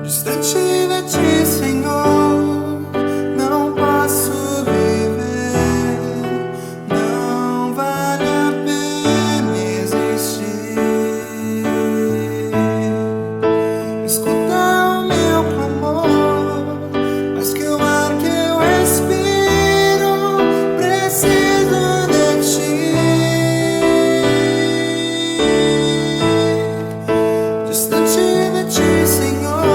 Distante de ti, Senhor, não posso viver. Não vale a pena existir. Escuta o meu clamor, mas que o ar que eu respiro preciso de ti. Distante de ti, Senhor,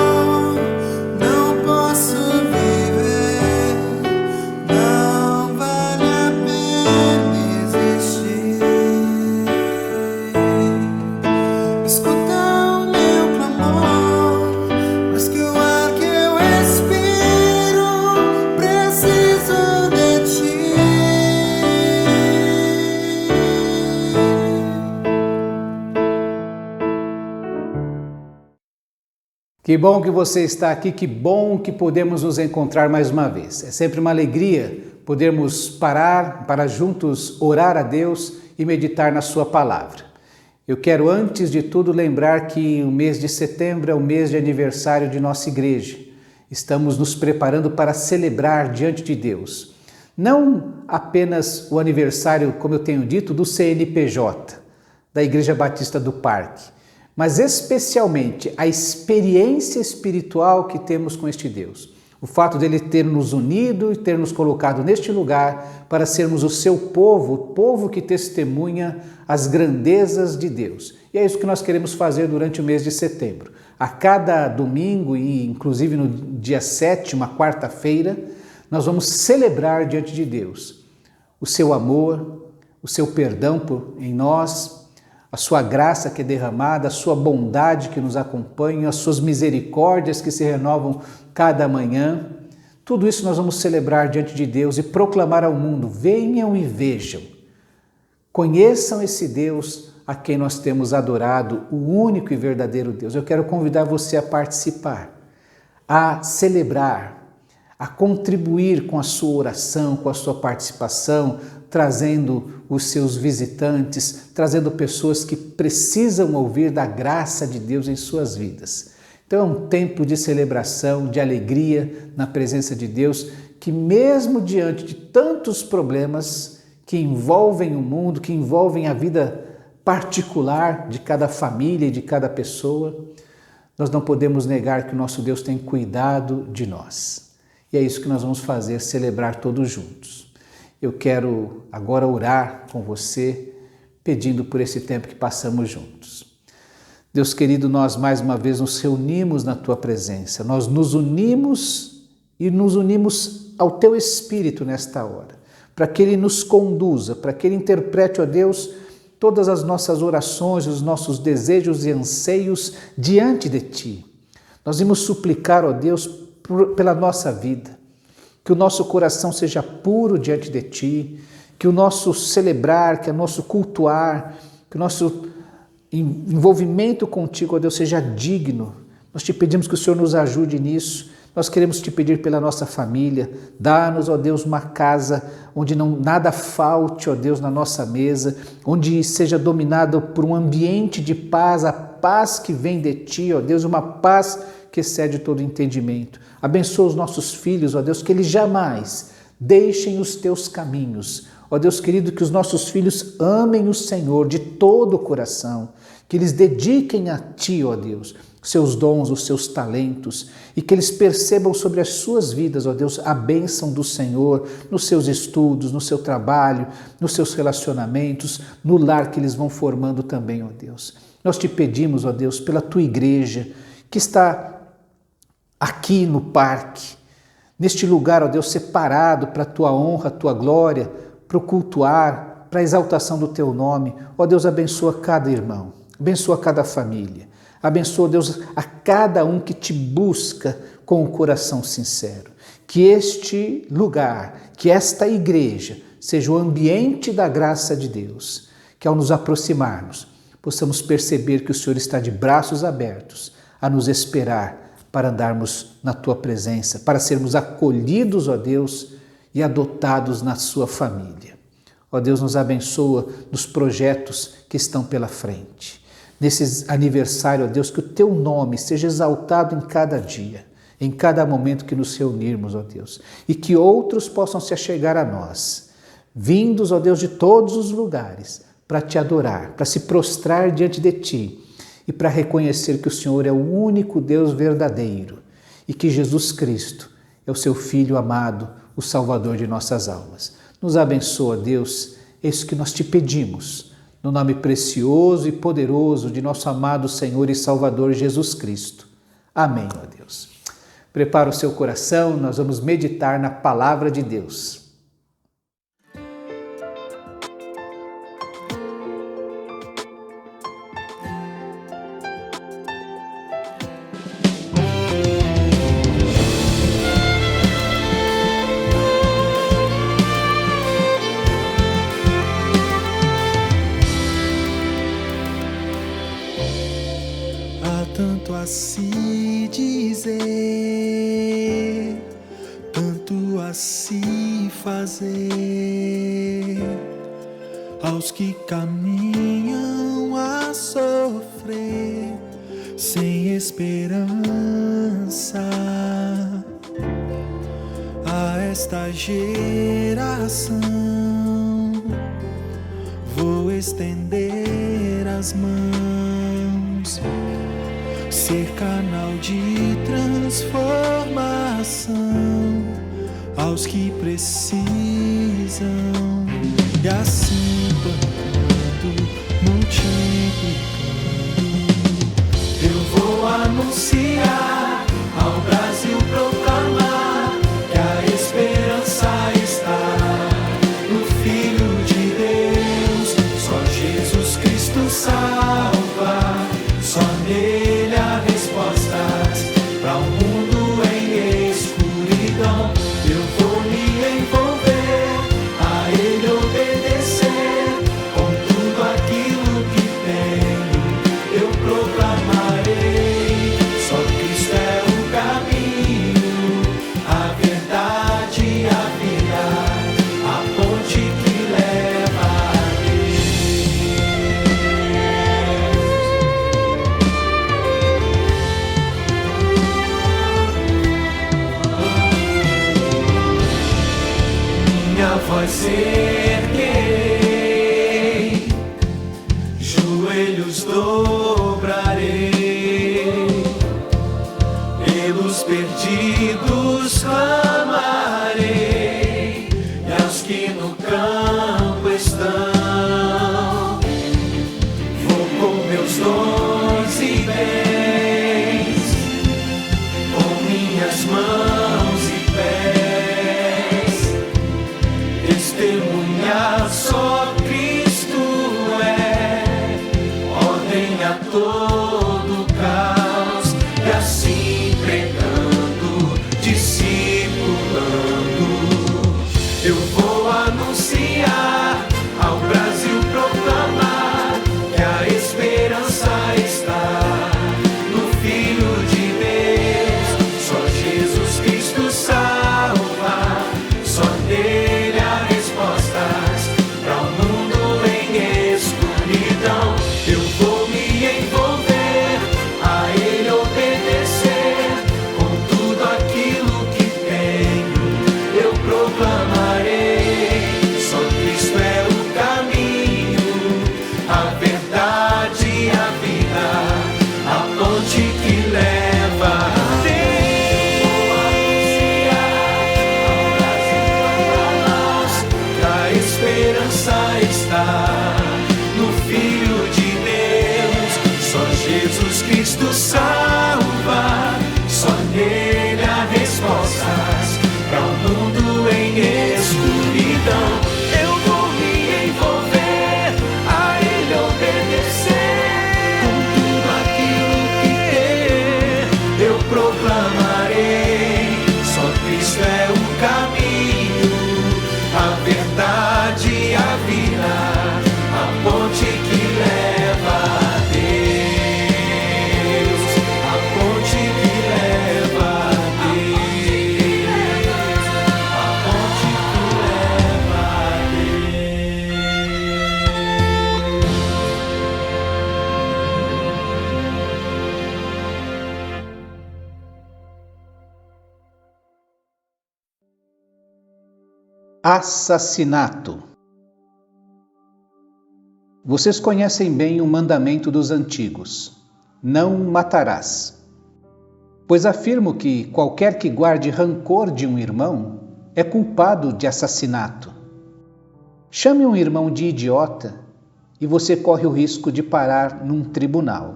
Que bom que você está aqui, que bom que podemos nos encontrar mais uma vez. É sempre uma alegria podermos parar para juntos orar a Deus e meditar na sua palavra. Eu quero antes de tudo lembrar que o mês de setembro é o mês de aniversário de nossa igreja. Estamos nos preparando para celebrar diante de Deus. Não apenas o aniversário, como eu tenho dito, do CNPJ, da Igreja Batista do Parque, mas especialmente a experiência espiritual que temos com este Deus. O fato dele ter nos unido e ter nos colocado neste lugar para sermos o seu povo, o povo que testemunha as grandezas de Deus. E é isso que nós queremos fazer durante o mês de setembro. A cada domingo e inclusive no dia 7, uma quarta-feira, nós vamos celebrar diante de Deus o seu amor, o seu perdão em nós, a sua graça que é derramada, a sua bondade que nos acompanha, as suas misericórdias que se renovam cada manhã. Tudo isso nós vamos celebrar diante de Deus e proclamar ao mundo: venham e vejam, conheçam esse Deus a quem nós temos adorado, o único e verdadeiro Deus. Eu quero convidar você a participar, a celebrar, a contribuir com a sua oração, com a sua participação, trazendo os seus visitantes, trazendo pessoas que precisam ouvir da graça de Deus em suas vidas. Então é um tempo de celebração, de alegria na presença de Deus, que mesmo diante de tantos problemas que envolvem o mundo, que envolvem a vida particular de cada família e de cada pessoa, nós não podemos negar que o nosso Deus tem cuidado de nós. E é isso que nós vamos fazer, celebrar todos juntos. Eu quero agora orar com você, pedindo por esse tempo que passamos juntos. Deus querido, nós mais uma vez nos reunimos na Tua presença. Nós nos unimos e nos unimos ao Teu Espírito nesta hora, para que Ele nos conduza, para que Ele interprete, ó Deus, todas as nossas orações, os nossos desejos e anseios diante de Ti. Nós vamos suplicar, ó Deus, pela nossa vida, que o nosso coração seja puro diante de Ti, que o nosso celebrar, que o nosso cultuar, que o nosso envolvimento contigo, ó Deus, seja digno. Nós Te pedimos que o Senhor nos ajude nisso. Nós queremos Te pedir pela nossa família. Dá-nos, ó Deus, uma casa onde nada falte, ó Deus, na nossa mesa, onde seja dominado por um ambiente de paz, a paz que vem de Ti, ó Deus, uma paz que excede todo entendimento. Abençoa os nossos filhos, ó Deus, que eles jamais deixem os Teus caminhos. Ó Deus querido, que os nossos filhos amem o Senhor de todo o coração, que eles dediquem a Ti, ó Deus, seus dons, os seus talentos, e que eles percebam sobre as suas vidas, ó Deus, a bênção do Senhor nos seus estudos, no seu trabalho, nos seus relacionamentos, no lar que eles vão formando também, ó Deus. Nós Te pedimos, ó Deus, pela Tua igreja, que está aqui no parque, neste lugar, ó Deus, separado para a Tua honra, a Tua glória, para o cultuar, para a exaltação do Teu nome. Ó Deus, abençoa cada irmão, abençoa cada família, abençoa, Deus, a cada um que Te busca com o coração sincero. Que este lugar, que esta igreja, seja o ambiente da graça de Deus, que ao nos aproximarmos, possamos perceber que o Senhor está de braços abertos a nos esperar para andarmos na Tua presença, para sermos acolhidos, ó Deus, e adotados na Sua família. Ó Deus, nos abençoa nos projetos que estão pela frente. nesse aniversário, ó Deus, que o Teu nome seja exaltado em cada dia, em cada momento que nos reunirmos, ó Deus, e que outros possam se achegar a nós, vindos, ó Deus, de todos os lugares, para Te adorar, para se prostrar diante de Ti e para reconhecer que o Senhor é o único Deus verdadeiro e que Jesus Cristo é o Seu Filho amado, o Salvador de nossas almas. Nos abençoa, Deus, é isso que nós Te pedimos, no nome precioso e poderoso de nosso amado Senhor e Salvador Jesus Cristo. Amém, ó Deus. Prepara o seu coração, nós vamos meditar na Palavra de Deus. Tanto a se dizer, tanto a se fazer, aos que caminham a sofrer, sem esperança, a esta geração vou estender as mãos, ser canal de transformação aos que precisam, e assim plantando, multiplicando, eu vou anunciar ao Brasil, proclamar que a esperança está no Filho de Deus. Só Jesus Cristo salva, só nele há respostas para um mundo em escuridão. Eu vou me envolver, a ele obedecer, com tudo aquilo que tenho eu proclamarei. Só Cristo é o caminho, a verdade e a vida, a ponte que leva a voz erguei, joelhos dobrarei, pelos perdidos clamarei, e aos que no campo estão, vou com meus dons e bens, com minhas mãos e pés, testemunhar só Cristo é, ordem a todo caos, e assim pregando, discipulando, eu vou anunciar ao Brasil, proclamar que a esperança está no Filho de Deus. Só Jesus Cristo salva, só nele há respostas para um mundo em escuridão. Eu vou me envolver, a ele obedecer, com tudo aquilo que tenho eu proclamarei. Só Cristo é o caminho, a verdade e a vida, a ponte que leva a esperança está no Filho de Deus. Só Jesus Cristo salva, só nele há respostas para um mundo em escuridão. Eu vou me envolver, a ele obedecer, com tudo aquilo que ter eu proclamarei. Só Cristo é o caminho, a verdade e a vida, a ponte que leva a Deus, a ponte que leva a Deus, a ponte que leva a Deus. Assassinato. Vocês conhecem bem o mandamento dos antigos: não matarás. Pois afirmo que qualquer que guarde rancor de um irmão é culpado de assassinato. Chame um irmão de idiota e você corre o risco de parar num tribunal.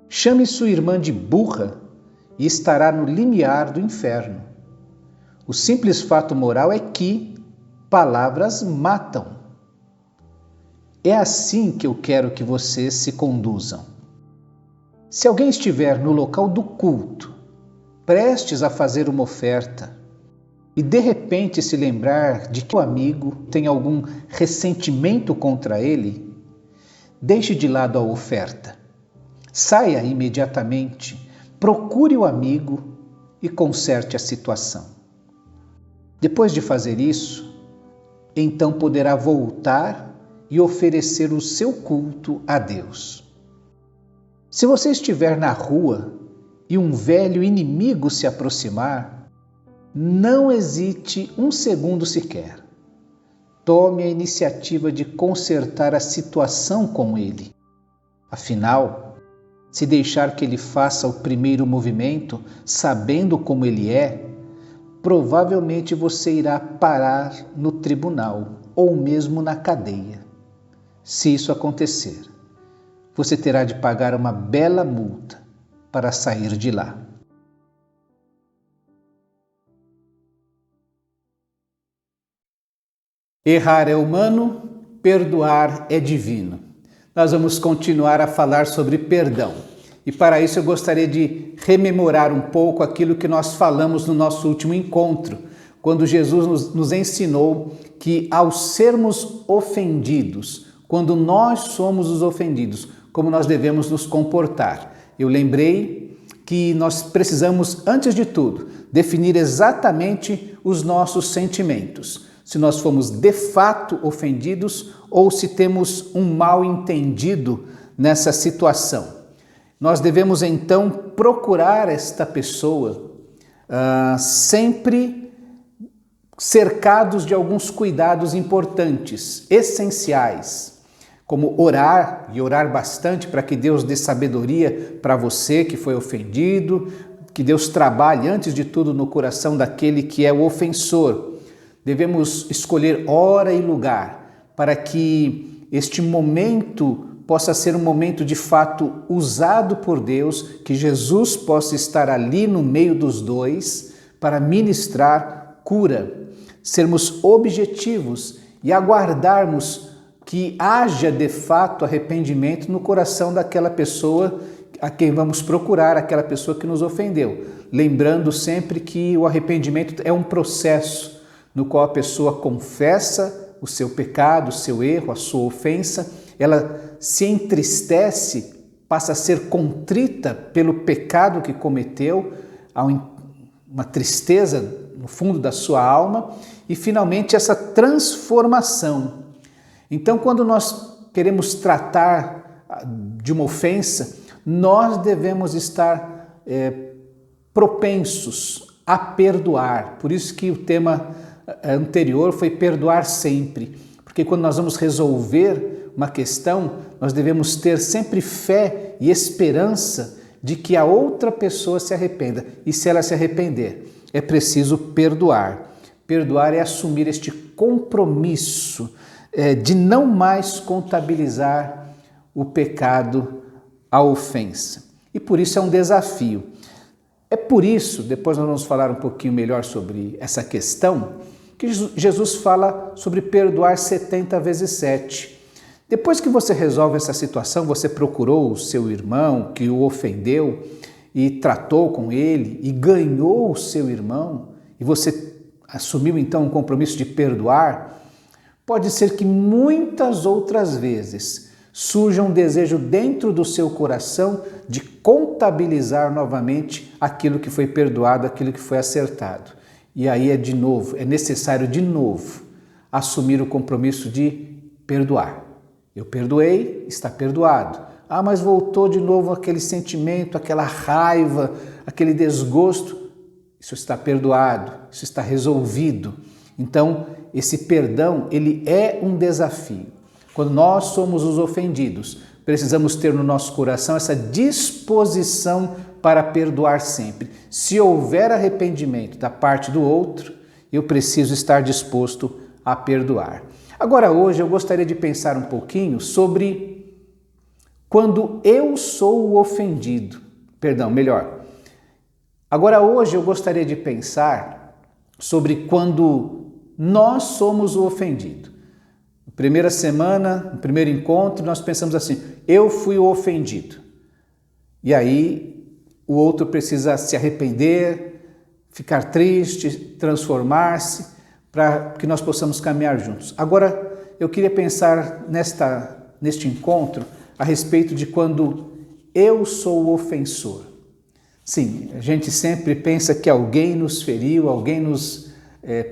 Chame sua irmã de burra e estará no limiar do inferno. O simples fato moral é que palavras matam. É assim que eu quero que vocês se conduzam. Se alguém estiver no local do culto, prestes a fazer uma oferta, e de repente se lembrar de que o amigo tem algum ressentimento contra ele, deixe de lado a oferta. Saia imediatamente, procure o amigo e conserte a situação. Depois de fazer isso, então poderá voltar e oferecer o seu culto a Deus. Se você estiver na rua e um velho inimigo se aproximar, não hesite um segundo sequer. Tome a iniciativa de consertar a situação com ele. Afinal, se deixar que ele faça o primeiro movimento, sabendo como ele é, provavelmente você irá parar no tribunal ou mesmo na cadeia. Se isso acontecer, você terá de pagar uma bela multa para sair de lá. Errar é humano, perdoar é divino. Nós vamos continuar a falar sobre perdão. E para isso eu gostaria de rememorar um pouco aquilo que nós falamos no nosso último encontro, quando Jesus nos ensinou que ao sermos ofendidos, quando nós somos os ofendidos, como nós devemos nos comportar. Eu lembrei que nós precisamos, antes de tudo, definir exatamente os nossos sentimentos. Se nós fomos de fato ofendidos ou se temos um mal entendido nessa situação. Nós devemos então procurar esta pessoa sempre cercados de alguns cuidados importantes, essenciais, como orar e orar bastante para que Deus dê sabedoria para você que foi ofendido, que Deus trabalhe antes de tudo no coração daquele que é o ofensor. Devemos escolher hora e lugar para que este momento possa ser um momento de fato usado por Deus, que Jesus possa estar ali no meio dos dois para ministrar cura, sermos objetivos e aguardarmos que haja de fato arrependimento no coração daquela pessoa a quem vamos procurar, aquela pessoa que nos ofendeu. Lembrando sempre que o arrependimento é um processo no qual a pessoa confessa o seu pecado, o seu erro, a sua ofensa, ela se entristece, passa a ser contrita pelo pecado que cometeu, há uma tristeza no fundo da sua alma e finalmente essa transformação. Então, quando nós queremos tratar de uma ofensa, nós devemos estar propensos a perdoar. Por isso que o tema anterior foi perdoar sempre, porque quando nós vamos resolver uma questão, nós devemos ter sempre fé e esperança de que a outra pessoa se arrependa. E se ela se arrepender, é preciso perdoar. Perdoar é assumir este compromisso de não mais contabilizar o pecado, a ofensa. E por isso é um desafio. É por isso, depois nós vamos falar um pouquinho melhor sobre essa questão, que Jesus fala sobre perdoar 70 vezes 7. Depois que você resolve essa situação, você procurou o seu irmão que o ofendeu e tratou com ele e ganhou o seu irmão, e você assumiu então um compromisso de perdoar, pode ser que muitas outras vezes surja um desejo dentro do seu coração de contabilizar novamente aquilo que foi perdoado, aquilo que foi acertado. E aí é necessário de novo assumir o compromisso de perdoar. Eu perdoei, está perdoado. Ah, mas voltou de novo aquele sentimento, aquela raiva, aquele desgosto. Isso está perdoado, isso está resolvido. Então, esse perdão, ele é um desafio. Quando nós somos os ofendidos, precisamos ter no nosso coração essa disposição para perdoar sempre. Se houver arrependimento da parte do outro, eu preciso estar disposto a perdoar. Agora, hoje, eu gostaria de pensar um pouquinho sobre quando eu sou o ofendido. Agora, hoje, eu gostaria de pensar sobre quando nós somos o ofendido. Primeira semana, no primeiro encontro, nós pensamos assim, eu fui o ofendido. E aí o outro precisa se arrepender, ficar triste, transformar-se, para que nós possamos caminhar juntos. Agora, eu queria pensar neste encontro a respeito de quando eu sou o ofensor. Sim, a gente sempre pensa que alguém nos feriu, alguém nos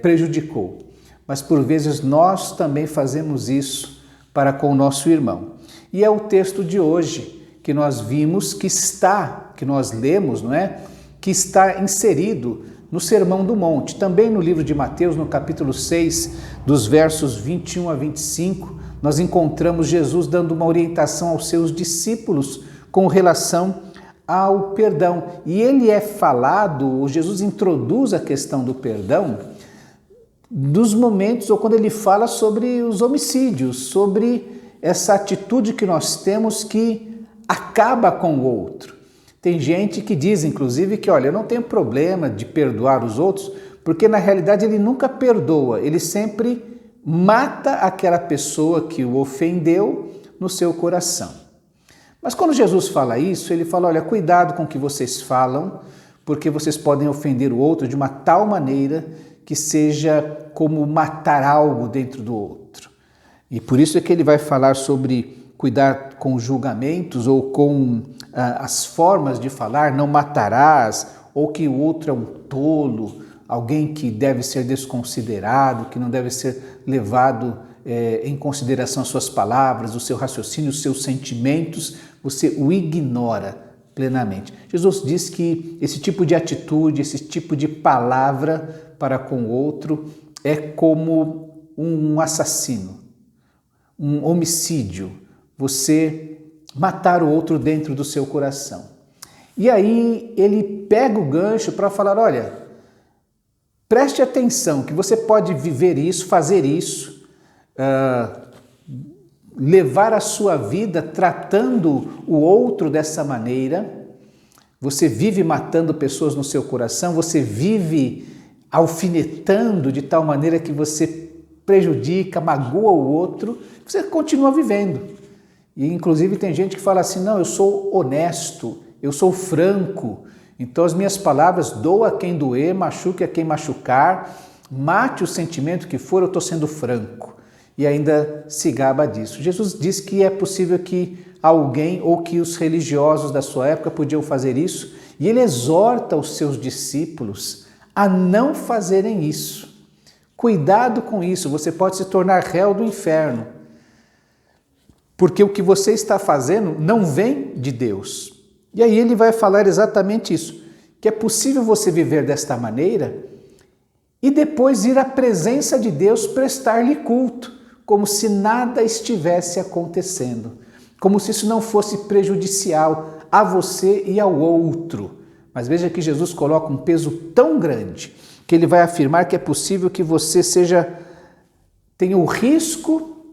prejudicou. Mas por vezes nós também fazemos isso para com o nosso irmão. E é o texto de hoje que nós vimos que nós lemos, não é? Que está inserido no Sermão do Monte. Também no livro de Mateus, no capítulo 6, dos versos 21 a 25, nós encontramos Jesus dando uma orientação aos seus discípulos com relação ao perdão. E ele é falado, Jesus introduz a questão do perdão dos momentos ou quando ele fala sobre os homicídios, sobre essa atitude que nós temos que acaba com o outro. Tem gente que diz, inclusive, que olha, eu não tenho problema de perdoar os outros, porque na realidade ele nunca perdoa, ele sempre mata aquela pessoa que o ofendeu no seu coração. Mas quando Jesus fala isso, ele fala, olha, cuidado com o que vocês falam, porque vocês podem ofender o outro de uma tal maneira que seja como matar algo dentro do outro. E por isso é que ele vai falar sobre cuidar com julgamentos ou com as formas de falar, não matarás, ou que o outro é um tolo, alguém que deve ser desconsiderado, que não deve ser levado em consideração as suas palavras, o seu raciocínio, os seus sentimentos, você o ignora plenamente. Jesus diz que esse tipo de atitude, esse tipo de palavra para com o outro é como um assassino, um homicídio, você matar o outro dentro do seu coração. E aí ele pega o gancho para falar, olha, preste atenção que você pode viver isso, fazer isso, levar a sua vida tratando o outro dessa maneira, você vive matando pessoas no seu coração, você vive alfinetando de tal maneira que você prejudica, magoa o outro, você continua vivendo. E inclusive tem gente que fala assim, não, eu sou honesto, eu sou franco, então as minhas palavras doa a quem doer, machuque a quem machucar, mate o sentimento que for, eu estou sendo franco. E ainda se gaba disso. Jesus diz que é possível que alguém ou que os religiosos da sua época podiam fazer isso, e ele exorta os seus discípulos a não fazerem isso. Cuidado com isso, você pode se tornar réu do inferno, porque o que você está fazendo não vem de Deus. E aí ele vai falar exatamente isso, que é possível você viver desta maneira e depois ir à presença de Deus prestar-lhe culto, como se nada estivesse acontecendo, como se isso não fosse prejudicial a você e ao outro. Mas veja que Jesus coloca um peso tão grande que ele vai afirmar que é possível que você tenha o risco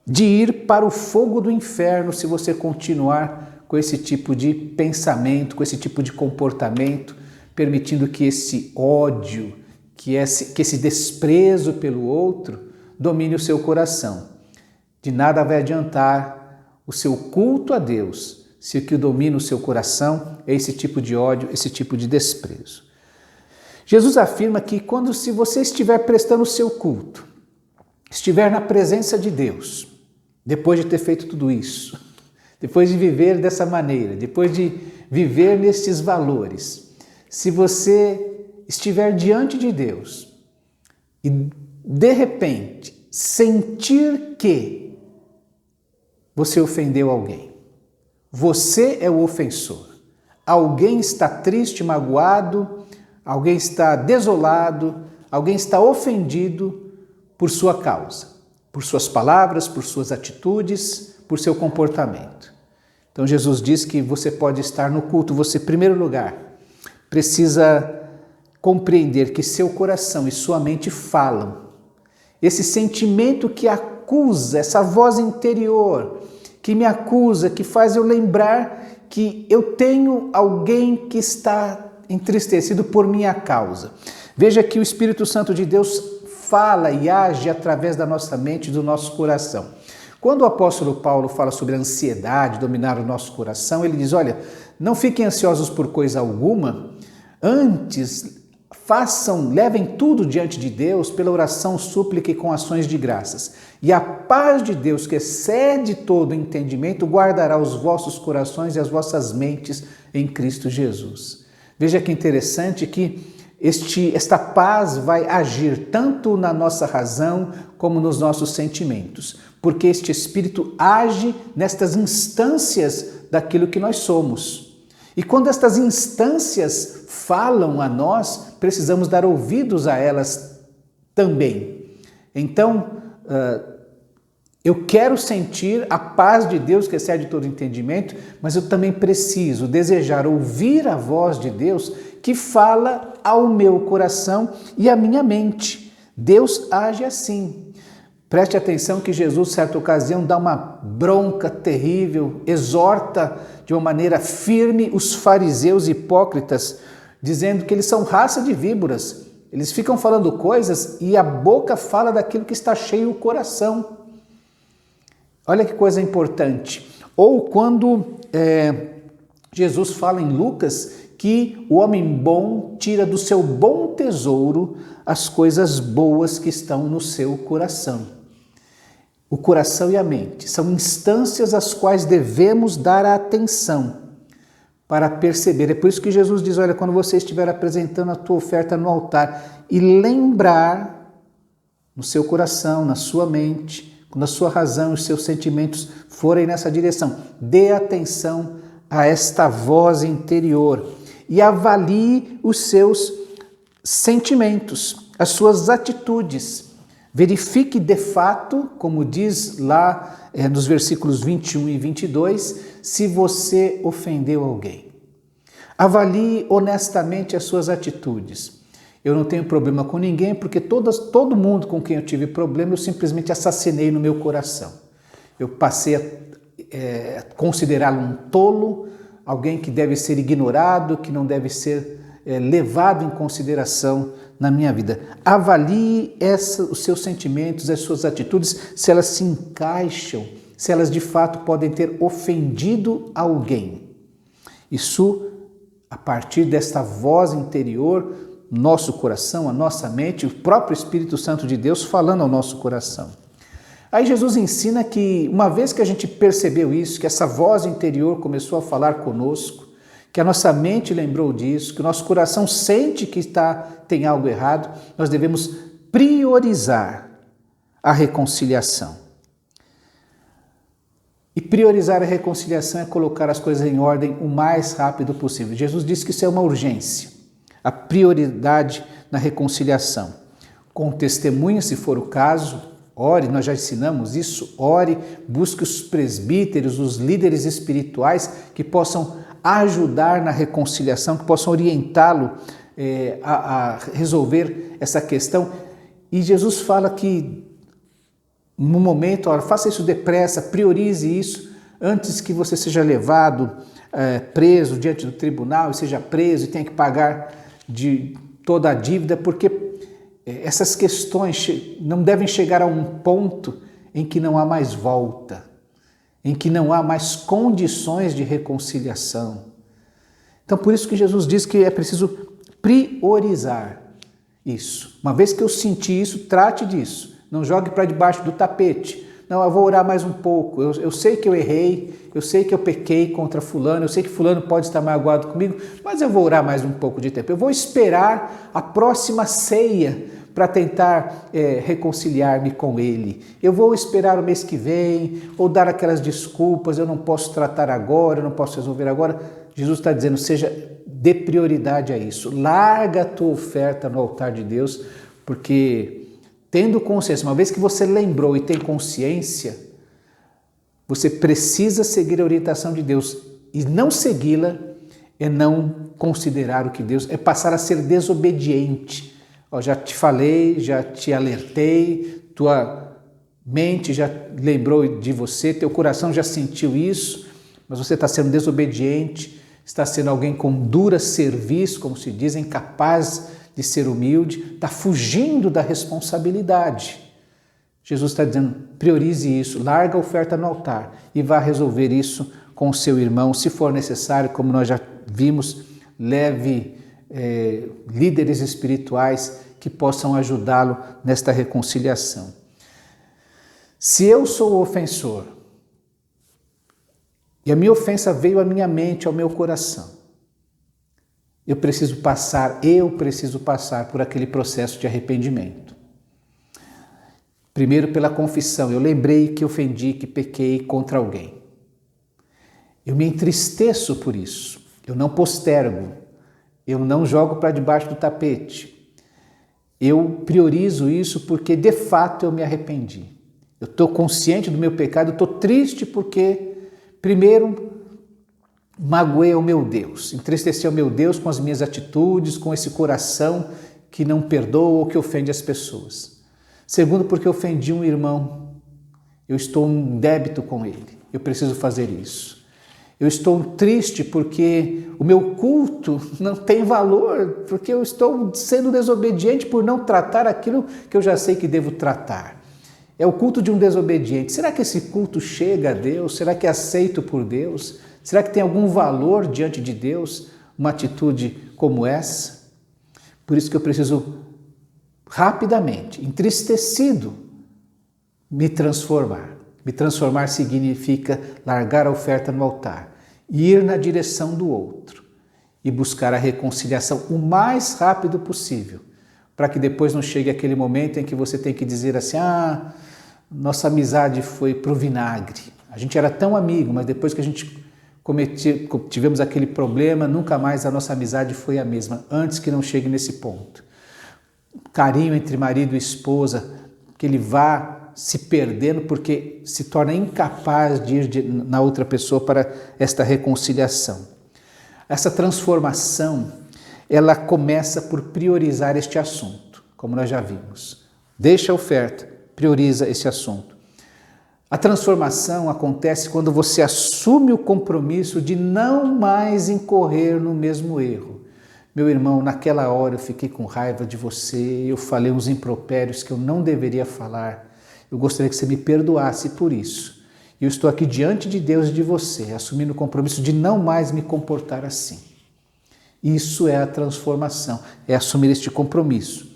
de ir para o fogo do inferno se você continuar com esse tipo de pensamento, com esse tipo de comportamento, permitindo que esse ódio, que esse desprezo pelo outro domine o seu coração. De nada vai adiantar o seu culto a Deus se o que domina o seu coração é esse tipo de ódio, esse tipo de desprezo. Jesus afirma que se você estiver prestando o seu culto, estiver na presença de Deus, depois de ter feito tudo isso, depois de viver dessa maneira, depois de viver nesses valores, se você estiver diante de Deus e de repente sentir que você ofendeu alguém, você é o ofensor. Alguém está triste, magoado, alguém está desolado, alguém está ofendido por sua causa, por suas palavras, por suas atitudes, por seu comportamento. Então Jesus diz que você pode estar no culto, você, em primeiro lugar, precisa compreender que seu coração e sua mente falam. Esse sentimento que acusa, essa voz interior que me acusa, que faz eu lembrar que eu tenho alguém que está entristecido por minha causa. Veja que o Espírito Santo de Deus fala e age através da nossa mente e do nosso coração. Quando o apóstolo Paulo fala sobre a ansiedade dominar o nosso coração, ele diz, olha, não fiquem ansiosos por coisa alguma, antes levem tudo diante de Deus pela oração, súplica e com ações de graças. E a paz de Deus, que excede todo entendimento, guardará os vossos corações e as vossas mentes em Cristo Jesus. Veja que interessante que esta paz vai agir tanto na nossa razão como nos nossos sentimentos, porque este Espírito age nestas instâncias daquilo que nós somos. E quando estas instâncias falam a nós, precisamos dar ouvidos a elas também. Então, eu quero sentir a paz de Deus que excede todo entendimento, mas eu também preciso desejar ouvir a voz de Deus que fala ao meu coração e à minha mente. Deus age assim. Preste atenção que Jesus, certa ocasião, dá uma bronca terrível, exorta de uma maneira firme os fariseus hipócritas, dizendo que eles são raça de víboras. Eles ficam falando coisas e a boca fala daquilo que está cheio o coração. Olha que coisa importante. Ou quando Jesus fala em Lucas que o homem bom tira do seu bom tesouro as coisas boas que estão no seu coração. O coração e a mente são instâncias às quais devemos dar atenção para perceber. É por isso que Jesus diz, olha, quando você estiver apresentando a tua oferta no altar e lembrar no seu coração, na sua mente, quando a sua razão e os seus sentimentos forem nessa direção, dê atenção a esta voz interior e avalie os seus sentimentos, as suas atitudes. Verifique de fato, como diz lá nos versículos 21 e 22, se você ofendeu alguém. Avalie honestamente as suas atitudes. Eu não tenho problema com ninguém, porque todo mundo com quem eu tive problema, eu simplesmente assassinei no meu coração. Eu passei a considerá-lo um tolo, alguém que deve ser ignorado, que não deve ser levado em consideração na minha vida. Avalie os seus sentimentos, as suas atitudes, se elas se encaixam, se elas de fato podem ter ofendido alguém. Isso, a partir desta voz interior, nosso coração, a nossa mente, o próprio Espírito Santo de Deus falando ao nosso coração. Aí Jesus ensina que, uma vez que a gente percebeu isso, que essa voz interior começou a falar conosco, que a nossa mente lembrou disso, que o nosso coração sente que tem algo errado, nós devemos priorizar a reconciliação. E priorizar a reconciliação é colocar as coisas em ordem o mais rápido possível. Jesus disse que isso é uma urgência, a prioridade na reconciliação. Com testemunha, se for o caso, ore, nós já ensinamos isso, ore, busque os presbíteros, os líderes espirituais que possam ajudar na reconciliação, que possam orientá-lo a resolver essa questão. E Jesus fala que no momento, faça isso depressa, priorize isso antes que você seja levado preso diante do tribunal e seja preso e tenha que pagar de toda a dívida, porque essas questões não devem chegar a um ponto em que não há mais volta, em que não há mais condições de reconciliação. Então, por isso que Jesus diz que é preciso priorizar isso. Uma vez que eu senti isso, trate disso. Não jogue para debaixo do tapete. Não, eu vou orar mais um pouco. Eu sei que eu errei, eu sei que eu pequei contra fulano, eu sei que fulano pode estar magoado comigo, mas eu vou orar mais um pouco de tempo. Eu vou esperar a próxima ceia para tentar reconciliar-me com ele. Eu vou esperar o mês que vem, ou dar aquelas desculpas, eu não posso tratar agora, eu não posso resolver agora. Jesus está dizendo, dê prioridade a isso. Larga a tua oferta no altar de Deus Porque tendo consciência, uma vez que você lembrou e tem consciência, você precisa seguir a orientação de Deus. E não segui-la é não considerar o que Deus... é passar a ser desobediente. Já te falei, já te alertei, tua mente já lembrou de você, teu coração já sentiu isso, mas você está sendo desobediente, está sendo alguém com dura serviço, como se diz, incapaz de ser humilde, está fugindo da responsabilidade. Jesus está dizendo, priorize isso, larga a oferta no altar e vá resolver isso com o seu irmão. Se for necessário, como nós já vimos, leve líderes espirituais que possam ajudá-lo nesta reconciliação. Se eu sou o ofensor e a minha ofensa veio à minha mente, ao meu coração, eu preciso passar por aquele processo de arrependimento. Primeiro pela confissão, eu lembrei que ofendi, que pequei contra alguém. Eu me entristeço por isso, eu não postergo, eu não jogo para debaixo do tapete. Eu priorizo isso porque de fato eu me arrependi. Eu estou consciente do meu pecado, eu estou triste porque, primeiro, magoei o meu Deus, entristeci o meu Deus com as minhas atitudes, com esse coração que não perdoa ou que ofende as pessoas. Segundo, porque ofendi um irmão, eu estou em débito com ele, eu preciso fazer isso. Eu estou triste porque o meu culto não tem valor, porque eu estou sendo desobediente por não tratar aquilo que eu já sei que devo tratar. É o culto de um desobediente. Será que esse culto chega a Deus? Será que é aceito por Deus? Será que tem algum valor diante de Deus uma atitude como essa? Por isso que eu preciso rapidamente, entristecido, me transformar. Me transformar significa largar a oferta no altar, ir na direção do outro e buscar a reconciliação o mais rápido possível, para que depois não chegue aquele momento em que você tem que dizer assim, nossa amizade foi pro vinagre. A gente era tão amigo, mas depois que a gente tivemos aquele problema, nunca mais a nossa amizade foi a mesma, antes que não chegue nesse ponto. Carinho entre marido e esposa, que ele vá se perdendo porque se torna incapaz de ir na outra pessoa para esta reconciliação. Essa transformação, ela começa por priorizar este assunto, como nós já vimos. Deixa a oferta, prioriza esse assunto. A transformação acontece quando você assume o compromisso de não mais incorrer no mesmo erro. Meu irmão, naquela hora eu fiquei com raiva de você, eu falei uns impropérios que eu não deveria falar. Eu gostaria que você me perdoasse por isso. Eu estou aqui diante de Deus e de você, assumindo o compromisso de não mais me comportar assim. Isso é a transformação, é assumir este compromisso.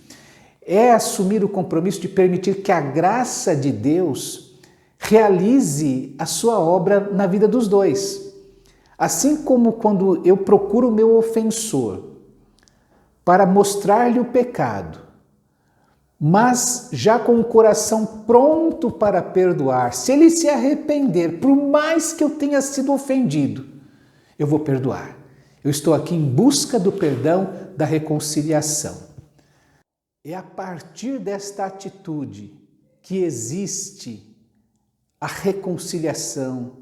É assumir o compromisso de permitir que a graça de Deus realize a sua obra na vida dos dois. Assim como quando eu procuro o meu ofensor para mostrar-lhe o pecado, mas já com o coração pronto para perdoar, se ele se arrepender, por mais que eu tenha sido ofendido, eu vou perdoar. Eu estou aqui em busca do perdão, da reconciliação. É a partir desta atitude que existe a reconciliação.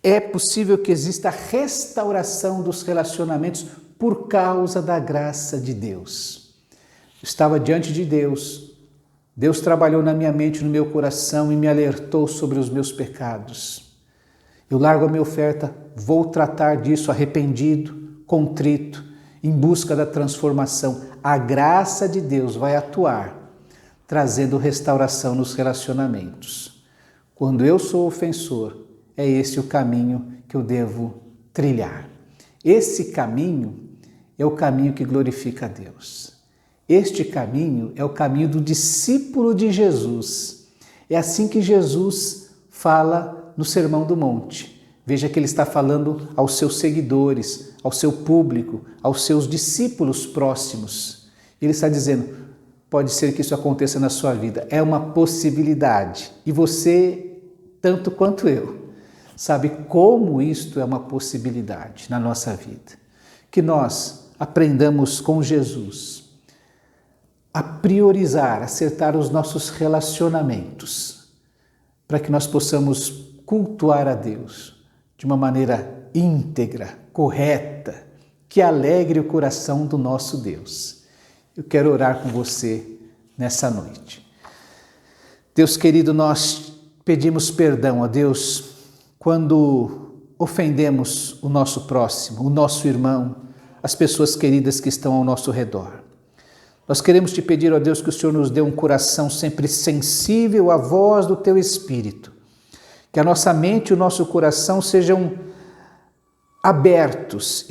É possível que exista a restauração dos relacionamentos por causa da graça de Deus. Estava diante de Deus. Deus trabalhou na minha mente, no meu coração e me alertou sobre os meus pecados. Eu largo a minha oferta, vou tratar disso arrependido, contrito, em busca da transformação. A graça de Deus vai atuar, trazendo restauração nos relacionamentos. Quando eu sou ofensor, é esse o caminho que eu devo trilhar. Esse caminho é o caminho que glorifica a Deus. Este caminho é o caminho do discípulo de Jesus. É assim que Jesus fala no Sermão do Monte. Veja que ele está falando aos seus seguidores, ao seu público, aos seus discípulos próximos. Ele está dizendo, pode ser que isso aconteça na sua vida. É uma possibilidade. E você, tanto quanto eu, sabe como isto é uma possibilidade na nossa vida. Que nós aprendamos com Jesus a priorizar, acertar os nossos relacionamentos, para que nós possamos cultuar a Deus de uma maneira íntegra, correta, que alegre o coração do nosso Deus. Eu quero orar com você nessa noite. Deus querido, nós pedimos perdão a Deus quando ofendemos o nosso próximo, o nosso irmão, as pessoas queridas que estão ao nosso redor. Nós queremos te pedir, ó Deus, que o Senhor nos dê um coração sempre sensível à voz do Teu Espírito. Que a nossa mente e o nosso coração estejam abertos,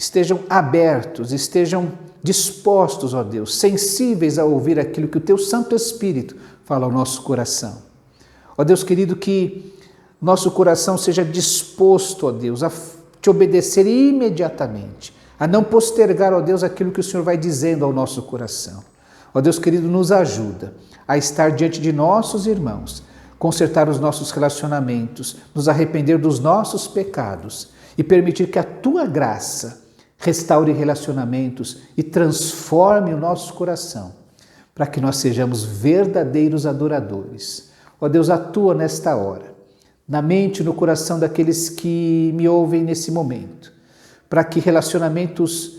estejam dispostos, ó Deus, sensíveis a ouvir aquilo que o Teu Santo Espírito fala ao nosso coração. Ó Deus querido, que nosso coração seja disposto, ó Deus, a te obedecer imediatamente, a não postergar, ó Deus, aquilo que o Senhor vai dizendo ao nosso coração. Ó Deus querido, nos ajuda a estar diante de nossos irmãos, consertar os nossos relacionamentos, nos arrepender dos nossos pecados e permitir que a Tua graça restaure relacionamentos e transforme o nosso coração, para que nós sejamos verdadeiros adoradores. Ó Deus, atua nesta hora, na mente e no coração daqueles que me ouvem nesse momento, para que relacionamentos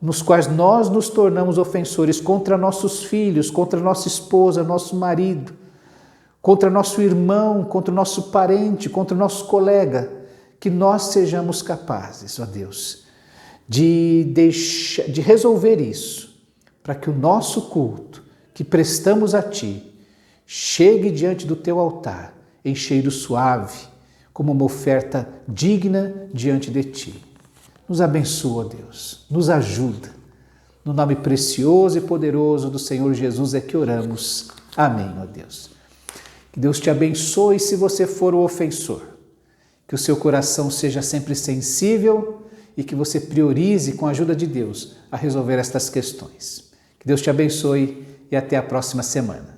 nos quais nós nos tornamos ofensores contra nossos filhos, contra nossa esposa, nosso marido, contra nosso irmão, contra o nosso parente, contra o nosso colega, que nós sejamos capazes, ó Deus, de resolver isso, para que o nosso culto que prestamos a Ti chegue diante do Teu altar em cheiro suave, como uma oferta digna diante de Ti. Nos abençoa, Deus, nos ajuda. No nome precioso e poderoso do Senhor Jesus é que oramos. Amém, ó Deus. Que Deus te abençoe se você for o ofensor. Que o seu coração seja sempre sensível e que você priorize, com a ajuda de Deus, a resolver estas questões. Que Deus te abençoe e até a próxima semana.